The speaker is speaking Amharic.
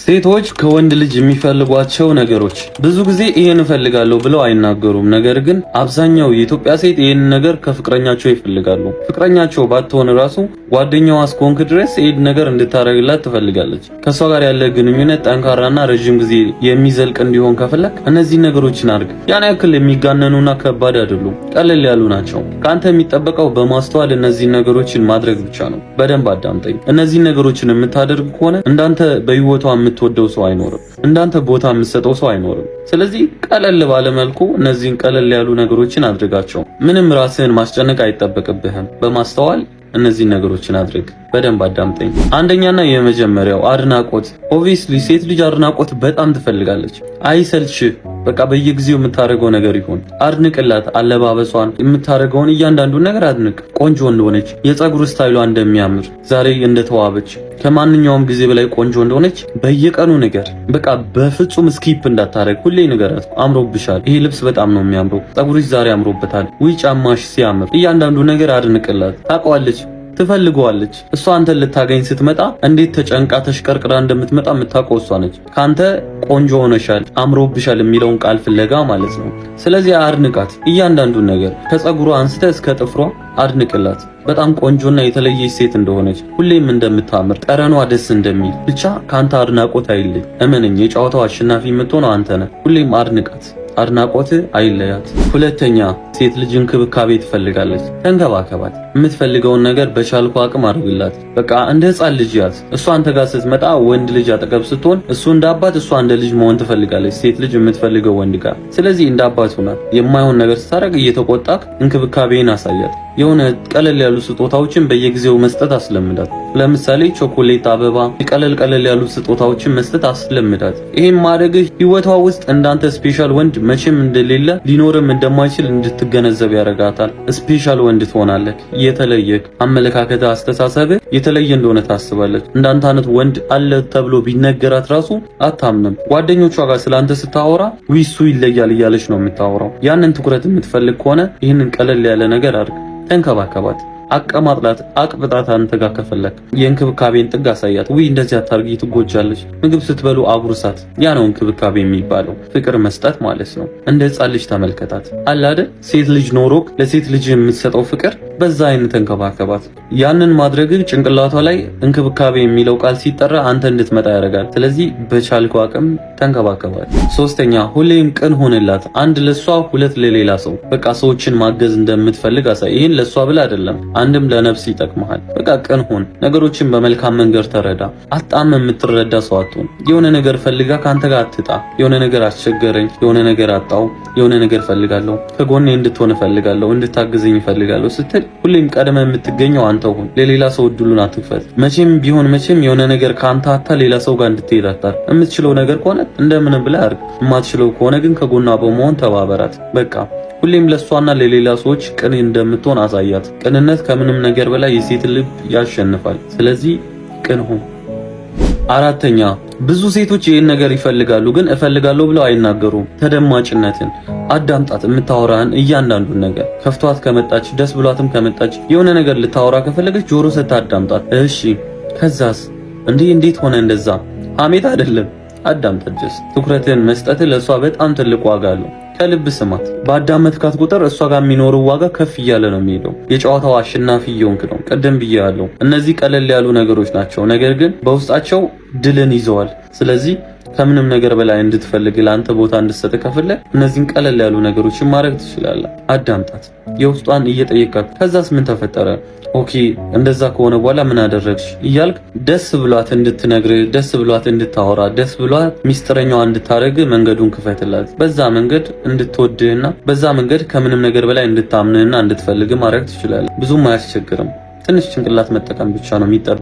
ሴቶች ከወንድ ልጅ የሚፈልጓቸው ነገሮች ብዙ ጊዜ ይሄን እፈልጋለሁ ብለው አይናገሩም። ነገር ግን አብዛኛው የኢትዮጵያ ሴት ይሄን ነገር ከፍቅረኛቸው ይፈልጋሉ። ፍቅረኛቸው ባትሆን ራሱ ጓደኛዋ እስከሆንክ ድረስ ይሄን ነገር እንድታረግላት ትፈልጋለች። ከሷ ጋር ያለ ግንኙነት ጠንካራና ረጅም ጊዜ የሚዘልቅ እንዲሆን ከፈለክ እነዚህ ነገሮችን አድርግ። ያን ያክል የሚጋነኑና ከባድ አይደሉም፣ ቀለል ያሉ ናቸው። ካንተ የሚጠበቀው በማስተዋል እነዚህ ነገሮችን ማድረግ ብቻ ነው። በደንብ አዳምጠኝ። እነዚህ ነገሮችን የምታደርግ ከሆነ እንዳንተ በህይወቷ የምትወደው ሰው አይኖርም፣ እንዳንተ ቦታ የምትሰጠው ሰው አይኖርም። ስለዚህ ቀለል ባለ መልኩ እነዚህን ቀለል ያሉ ነገሮችን አድርጋቸው። ምንም ራስህን ማስጨነቅ አይጠበቅብህም። በማስተዋል እነዚህ ነገሮችን አድርግ። በደንብ አዳምጠኝ። አንደኛና የመጀመሪያው አድናቆት። ኦብቪስሊ ሴት ልጅ አድናቆት በጣም ትፈልጋለች። አይሰልች። በቃ በየጊዜው የምታደርገው ነገር ይሁን። አድንቅላት። አለባበሷን፣ የምታደርገውን እያንዳንዱን ነገር አድንቅ። ቆንጆ እንደሆነች፣ የፀጉር ስታይሏ እንደሚያምር፣ ዛሬ እንደተዋበች፣ ከማንኛውም ጊዜ በላይ ቆንጆ እንደሆነች በየቀኑ ነገር። በቃ በፍጹም ስኪፕ እንዳታረግ። ሁሌ ንገራት። አምሮብሻል፣ ይሄ ልብስ በጣም ነው የሚያምረው፣ ፀጉርሽ ዛሬ አምሮበታል፣ ውይ ጫማሽ ሲያምር። እያንዳንዱ ነገር አድንቅላት። ታውቀዋለች፣ ትፈልገዋለች። እሷ አንተን ልታገኝ ስትመጣ እንዴት ተጨንቃ ተሽቀርቅራ እንደምትመጣ የምታውቀው እሷ ነች። ካንተ ቆንጆ ሆነሻል፣ አምሮብሻል የሚለውን ቃል ፍለጋ ማለት ነው። ስለዚህ አድንቃት። እያንዳንዱን ነገር ከፀጉሯ አንስተ እስከ ጥፍሯ አድንቅላት። በጣም ቆንጆና የተለየች ሴት እንደሆነች፣ ሁሌም እንደምታምር፣ ጠረኗ ደስ እንደሚል፣ ብቻ ካንተ አድናቆት አይለይ። እመነኝ፣ የጨዋታው አሸናፊ የምትሆነው አንተ ነህ። ሁሌም አድንቃት። አድናቆት አይለያት። ሁለተኛ፣ ሴት ልጅ እንክብካቤ ትፈልጋለች። ተንከባከባት። የምትፈልገውን ነገር በቻልኩ አቅም አድርግላት። በቃ እንደ ሕፃን ልጅ ያዝ። እሷ አንተ ጋር ስትመጣ ወንድ ልጅ አጠገብ ስትሆን እሱ እንደ አባት፣ እሷ እንደ ልጅ መሆን ትፈልጋለች። ሴት ልጅ የምትፈልገው ወንድ ጋር። ስለዚህ እንደ አባት ሆናት። የማይሆን ነገር ስታደርግ እየተቆጣክ እንክብካቤን አሳያት። የሆነ ቀለል ያሉ ስጦታዎችን በየጊዜው መስጠት አስለምዳት። ለምሳሌ ቾኮሌት፣ አበባ፣ ቀለል ያሉ ስጦታዎችን መስጠት አስለምዳት። ይሄን ማድረግህ ህይወቷ ውስጥ እንዳንተ ስፔሻል ወንድ መቼም እንደሌለ ሊኖርም እንደማይችል እንድትገነዘብ ያደርጋታል። ስፔሻል ወንድ ትሆናለህ። የተለየክ አመለካከት፣ አስተሳሰብህ የተለየ እንደሆነ ታስባለች። እንዳንተ አይነት ወንድ አለ ተብሎ ቢነገራት ራሱ አታምንም። ጓደኞቿ ጋር ስላንተ ስታወራ ዊሱ ይለያል እያለች ነው የምታወራው። ያንን ትኩረት የምትፈልግ ከሆነ ይህንን ቀለል ያለ ነገር አድርግ። ተንከባከባት። አቀማጥላት፣ አቅብጣት። አንተ ጋር ከፈለክ የእንክብካቤን ጥግ አሳያት። ውይ እንደዚህ አታርጊ፣ ትጎጃለች። ምግብ ስትበሉ አጉርሳት። ያ ነው እንክብካቤ የሚባለው፣ ፍቅር መስጠት ማለት ነው። እንደ ሕፃን ልጅ ተመልከታት። አለ አይደል? ሴት ልጅ ኖሮክ ለሴት ልጅ የምትሰጠው ፍቅር፣ በዛ አይነት ተንከባከባት። ያንን ማድረግ ጭንቅላቷ ላይ እንክብካቤ የሚለው ቃል ሲጠራ አንተ እንድትመጣ ያደርጋል። ስለዚህ በቻልከው አቅም ተንከባከባት። ሶስተኛ፣ ሁሌም ቅን ሆንላት። አንድ ለሷ፣ ሁለት ለሌላ ሰው። በቃ ሰዎችን ማገዝ እንደምትፈልግ አሳይ። ይሄን ለሷ ብለ አይደለም፣ አንድም ለነፍስ ይጠቅምሃል። በቃ ቅን ሁን። ነገሮችን በመልካም መንገድ ተረዳ። አጣም የምትረዳ ሰው አትሁን። የሆነ ነገር ፈልጋ ካንተ ጋር አትጣ። የሆነ ነገር አስቸገረኝ፣ የሆነ ነገር አጣው፣ የሆነ ነገር ፈልጋለሁ፣ ከጎኔ እንድትሆን ፈልጋለሁ፣ እንድታግዘኝ ፈልጋለሁ ስትል ሁሌም ቀድመ የምትገኘው አንተ ሁን። ለሌላ ሰው እድሉን አትክፈት። መቼም ቢሆን መቼም የሆነ ነገር ካንተ አታ ሌላ ሰው ጋር እንድትሄድ አታር። የምትችለው ነገር ከሆነ እንደምን ብለህ አድርግ። የማትችለው ከሆነ ግን ከጎኗ በመሆን ተባበራት። በቃ ሁሌም ለሷና ለሌላ ሰዎች ቅን እንደምትሆን አሳያት። ቅንነት ከምንም ነገር በላይ የሴት ልብ ያሸንፋል። ስለዚህ ቅን ሁን። አራተኛ፣ ብዙ ሴቶች ይህን ነገር ይፈልጋሉ፣ ግን እፈልጋለሁ ብለው አይናገሩም። ተደማጭነትን አዳምጣት። የምታወራህን እያንዳንዱን ነገር ከፍቷት ከመጣች፣ ደስ ብሏትም ከመጣች፣ የሆነ ነገር ልታወራ ከፈለገች ጆሮ ሰጥተህ አዳምጣት። እሺ ከዛስ? እንዴት ሆነ እንደዛ? ሐሜት አይደለም። አዳምጣት። ትኩረትን መስጠት ለሷ በጣም ትልቅ ዋጋ አለው። ከልብ ስማት። ባዳመጥካት ቁጥር እሷ ጋር የሚኖረው ዋጋ ከፍ እያለ ነው የሚሄደው። የጨዋታው አሸናፊ እየሆንክ ነው። ቀደም ብያለሁ፣ እነዚህ ቀለል ያሉ ነገሮች ናቸው፣ ነገር ግን በውስጣቸው ድልን ይዘዋል። ስለዚህ ከምንም ነገር በላይ እንድትፈልግ፣ ለአንተ ቦታ እንድትሰጥ ከፈለግ እነዚህን ቀለል ያሉ ነገሮችን ማድረግ ትችላለህ። አዳምጣት። የውስጧን እየጠየቃት ከዛስ ምን ተፈጠረ? ኦኬ እንደዛ ከሆነ በኋላ ምን አደረግሽ እያልክ ደስ ብሏት እንድትነግር፣ ደስ ብሏት እንድታወራ፣ ደስ ብሏት ሚስጥረኛዋ እንድታረግ መንገዱን ክፈትላት። በዛ መንገድ እንድትወድህና በዛ መንገድ ከምንም ነገር በላይ እንድታምንህና እንድትፈልግ ማድረግ ትችላለህ። ብዙም አያስቸግርም። ትንሽ ጭንቅላት መጠቀም ብቻ ነው የሚጠበቅ።